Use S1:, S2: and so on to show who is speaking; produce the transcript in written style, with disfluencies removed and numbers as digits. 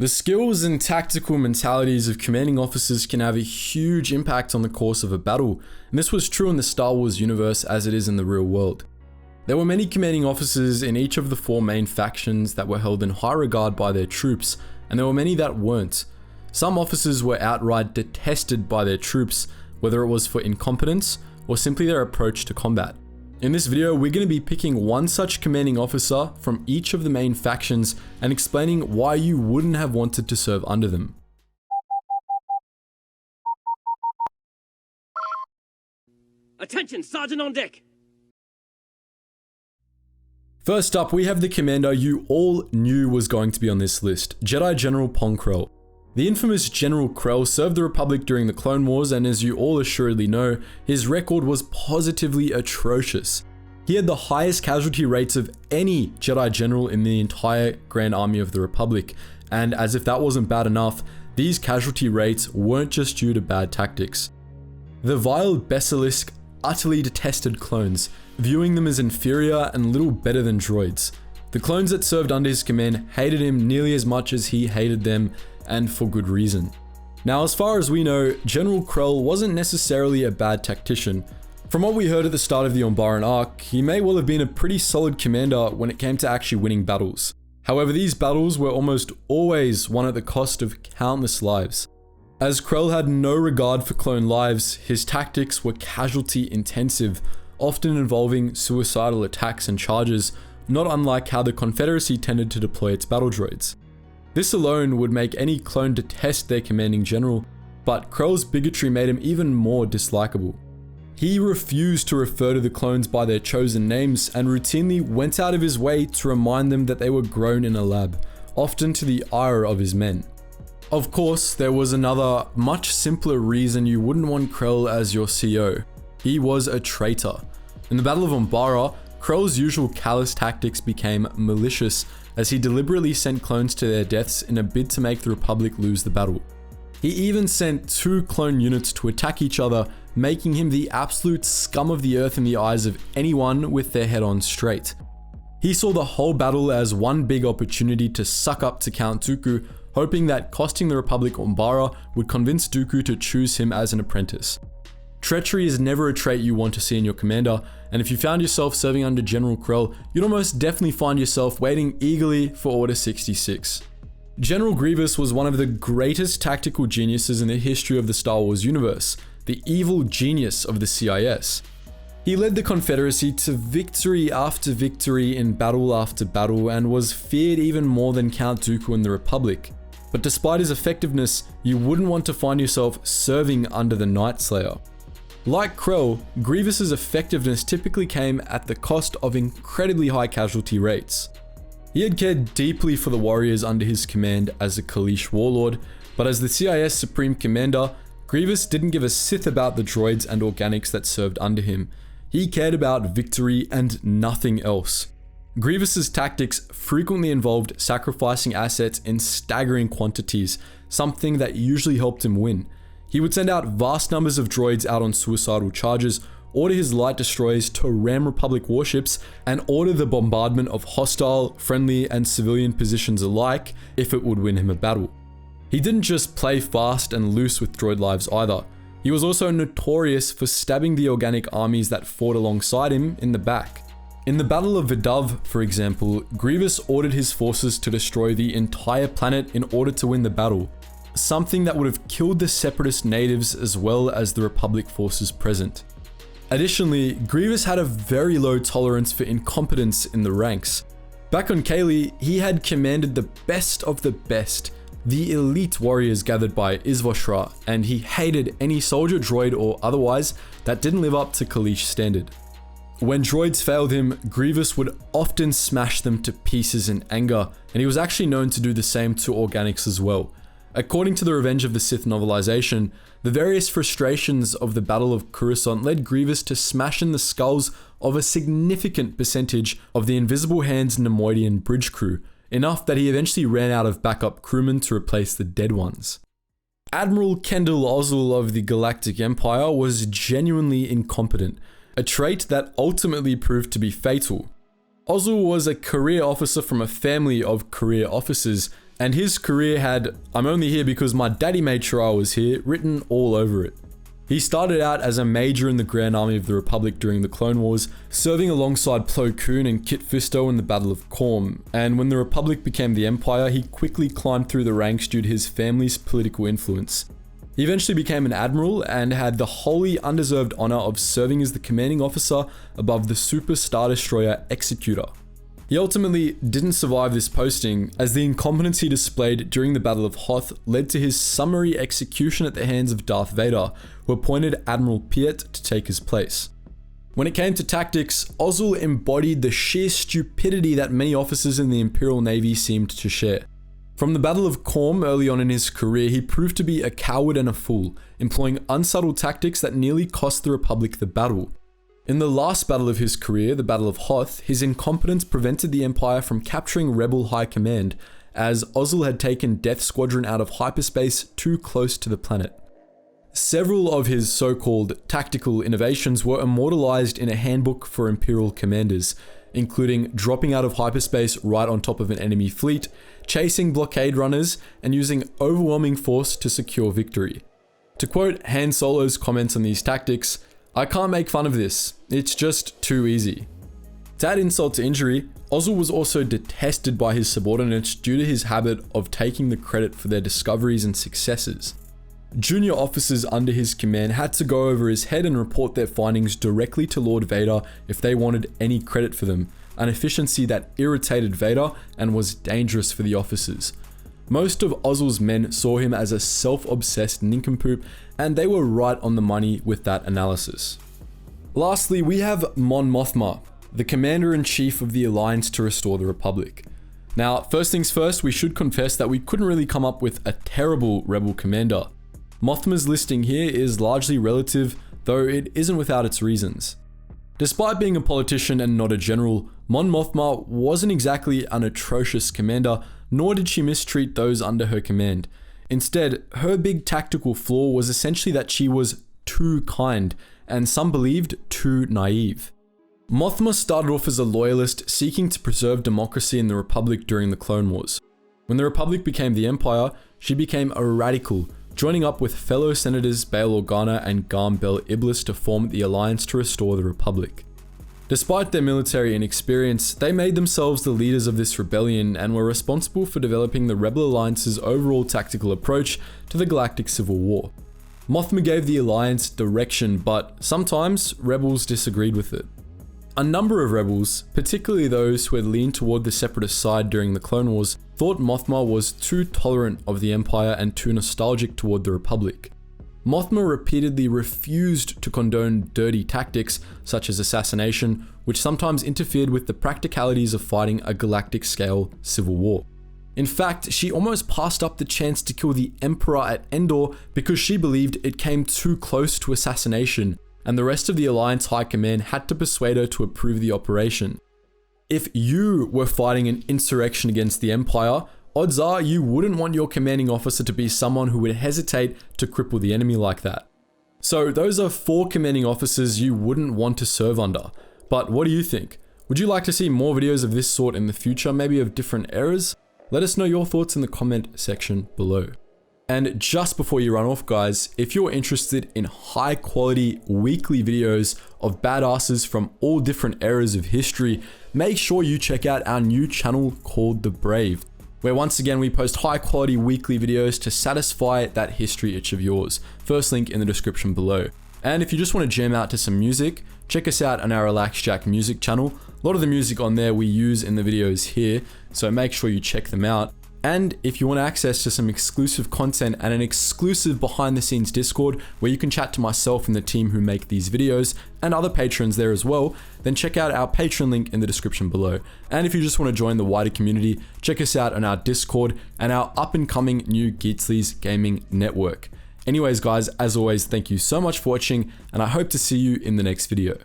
S1: The skills and tactical mentalities of commanding officers can have a huge impact on the course of a battle, and this was true in the Star Wars universe as it is in the real world. There were many commanding officers in each of the 4 main factions that were held in high regard by their troops, and there were many that weren't. Some officers were outright detested by their troops, whether it was for incompetence or simply their approach to combat. In this video, we're going to be picking one such commanding officer from each of the main factions and explaining why you wouldn't have wanted to serve under them.
S2: Attention, Sergeant on deck!
S1: First up, we have the commander you all knew was going to be on this list, Jedi General Krell. The infamous General Krell served the Republic during the Clone Wars, and as you all assuredly know, his record was positively atrocious. He had the highest casualty rates of any Jedi General in the entire Grand Army of the Republic, and as if that wasn't bad enough, these casualty rates weren't just due to bad tactics. The vile Basilisk utterly detested clones, viewing them as inferior and little better than droids. The clones that served under his command hated him nearly as much as he hated them, and for good reason. Now, as far as we know, General Krell wasn't necessarily a bad tactician. From what we heard at the start of the Umbaran arc, he may well have been a pretty solid commander when it came to actually winning battles. However, these battles were almost always won at the cost of countless lives. As Krell had no regard for clone lives, his tactics were casualty intensive, often involving suicidal attacks and charges, not unlike how the Confederacy tended to deploy its battle droids. This alone would make any clone detest their commanding general, but Krell's bigotry made him even more dislikable. He refused to refer to the clones by their chosen names and routinely went out of his way to remind them that they were grown in a lab, often to the ire of his men. Of course, there was another, much simpler reason you wouldn't want Krell as your CO. He was a traitor. In the Battle of Umbara, Krell's usual callous tactics became malicious as he deliberately sent clones to their deaths in a bid to make the Republic lose the battle. He even sent 2 clone units to attack each other, making him the absolute scum of the earth in the eyes of anyone with their head on straight. He saw the whole battle as one big opportunity to suck up to Count Dooku, hoping that costing the Republic Umbara would convince Dooku to choose him as an apprentice. Treachery is never a trait you want to see in your commander, and if you found yourself serving under General Krell, you'd almost definitely find yourself waiting eagerly for Order 66. General Grievous was one of the greatest tactical geniuses in the history of the Star Wars universe, the evil genius of the CIS. He led the Confederacy to victory after victory in battle after battle and was feared even more than Count Dooku and the Republic. But despite his effectiveness, you wouldn't want to find yourself serving under the Night Slayer. Like Krell, Grievous's effectiveness typically came at the cost of incredibly high casualty rates. He had cared deeply for the warriors under his command as a Kaleesh warlord, but as the CIS Supreme Commander, Grievous didn't give a sith about the droids and organics that served under him. He cared about victory and nothing else. Grievous's tactics frequently involved sacrificing assets in staggering quantities, something that usually helped him win. He would send out vast numbers of droids out on suicidal charges, order his light destroyers to ram Republic warships, and order the bombardment of hostile, friendly, and civilian positions alike if it would win him a battle. He didn't just play fast and loose with droid lives either. He was also notorious for stabbing the organic armies that fought alongside him in the back. In the Battle of Vidav, for example, Grievous ordered his forces to destroy the entire planet in order to win the battle, something that would have killed the Separatist natives as well as the Republic forces present. Additionally, Grievous had a very low tolerance for incompetence in the ranks. Back on Kaylee, he had commanded the best of the best, the elite warriors gathered by Isvoshra, and he hated any soldier, droid, or otherwise that didn't live up to Kaleesh standard. When droids failed him, Grievous would often smash them to pieces in anger, and he was actually known to do the same to organics as well. According to the Revenge of the Sith novelization, the various frustrations of the Battle of Coruscant led Grievous to smash in the skulls of a significant percentage of the Invisible Hand's Nemoidian bridge crew, enough that he eventually ran out of backup crewmen to replace the dead ones. Admiral Ozil of the Galactic Empire was genuinely incompetent, a trait that ultimately proved to be fatal. Ozil was a career officer from a family of career officers, And his career had "I'm only here because my daddy made sure I was here" written all over it. He started out as a major in the Grand Army of the Republic during the Clone Wars, serving alongside Plo Koon and Kit Fisto in the Battle of Korm, and when the Republic became the Empire, he quickly climbed through the ranks due to his family's political influence. He eventually became an admiral and had the wholly undeserved honor of serving as the commanding officer above the Super Star Destroyer Executor. He ultimately didn't survive this posting, as the incompetence he displayed during the Battle of Hoth led to his summary execution at the hands of Darth Vader, who appointed Admiral Piet to take his place. When it came to tactics, Ozil embodied the sheer stupidity that many officers in the Imperial Navy seemed to share. From the Battle of Korm early on in his career, he proved to be a coward and a fool, employing unsubtle tactics that nearly cost the Republic the battle. In the last battle of his career, the Battle of Hoth, his incompetence prevented the Empire from capturing Rebel High Command, as Ozil had taken Death Squadron out of hyperspace too close to the planet. Several of his so-called tactical innovations were immortalized in a handbook for Imperial commanders, including dropping out of hyperspace right on top of an enemy fleet, chasing blockade runners, and using overwhelming force to secure victory. To quote Han Solo's comments on these tactics, "I can't make fun of this, it's just too easy." To add insult to injury, Ozil was also detested by his subordinates due to his habit of taking the credit for their discoveries and successes. Junior officers under his command had to go over his head and report their findings directly to Lord Vader if they wanted any credit for them, an efficiency that irritated Vader and was dangerous for the officers. Most of Ozil's men saw him as a self-obsessed nincompoop, and they were right on the money with that analysis. Lastly, we have Mon Mothma, the Commander-in-Chief of the Alliance to Restore the Republic. Now, first things first, we should confess that we couldn't really come up with a terrible rebel commander. Mothma's listing here is largely relative, though it isn't without its reasons. Despite being a politician and not a general, Mon Mothma wasn't exactly an atrocious commander, nor did she mistreat those under her command. Instead, her big tactical flaw was essentially that she was too kind, and some believed too naive. Mothma started off as a loyalist seeking to preserve democracy in the Republic during the Clone Wars. When the Republic became the Empire, she became a radical, joining up with fellow senators Bail Organa and Garm Bel Iblis to form the Alliance to Restore the Republic. Despite their military inexperience, they made themselves the leaders of this rebellion and were responsible for developing the Rebel Alliance's overall tactical approach to the Galactic Civil War. Mothma gave the Alliance direction, but sometimes rebels disagreed with it. A number of rebels, particularly those who had leaned toward the Separatist side during the Clone Wars, thought Mothma was too tolerant of the Empire and too nostalgic toward the Republic. Mothma repeatedly refused to condone dirty tactics such as assassination, which sometimes interfered with the practicalities of fighting a galactic-scale civil war. In fact, she almost passed up the chance to kill the Emperor at Endor because she believed it came too close to assassination, and the rest of the Alliance High Command had to persuade her to approve the operation. If you were fighting an insurrection against the Empire, odds are you wouldn't want your commanding officer to be someone who would hesitate to cripple the enemy like that. So those are 4 commanding officers you wouldn't want to serve under. But what do you think? Would you like to see more videos of this sort in the future, maybe of different eras? Let us know your thoughts in the comment section below. And just before you run off, guys, if you're interested in high quality weekly videos of badasses from all different eras of history, make sure you check out our new channel called The Brave, where once again we post high quality weekly videos to satisfy that history itch of yours. First link in the description below. And if you just want to jam out to some music, check us out on our Relax Jack music channel. A lot of the music on there we use in the videos here, so make sure you check them out. And if you want access to some exclusive content and an exclusive behind the scenes Discord where you can chat to myself and the team who make these videos and other patrons there as well, then check out our Patreon link in the description below. And if you just want to join the wider community, check us out on our Discord and our up and coming new Geetsly's gaming network. Anyways guys, as always, thank you so much for watching and I hope to see you in the next video.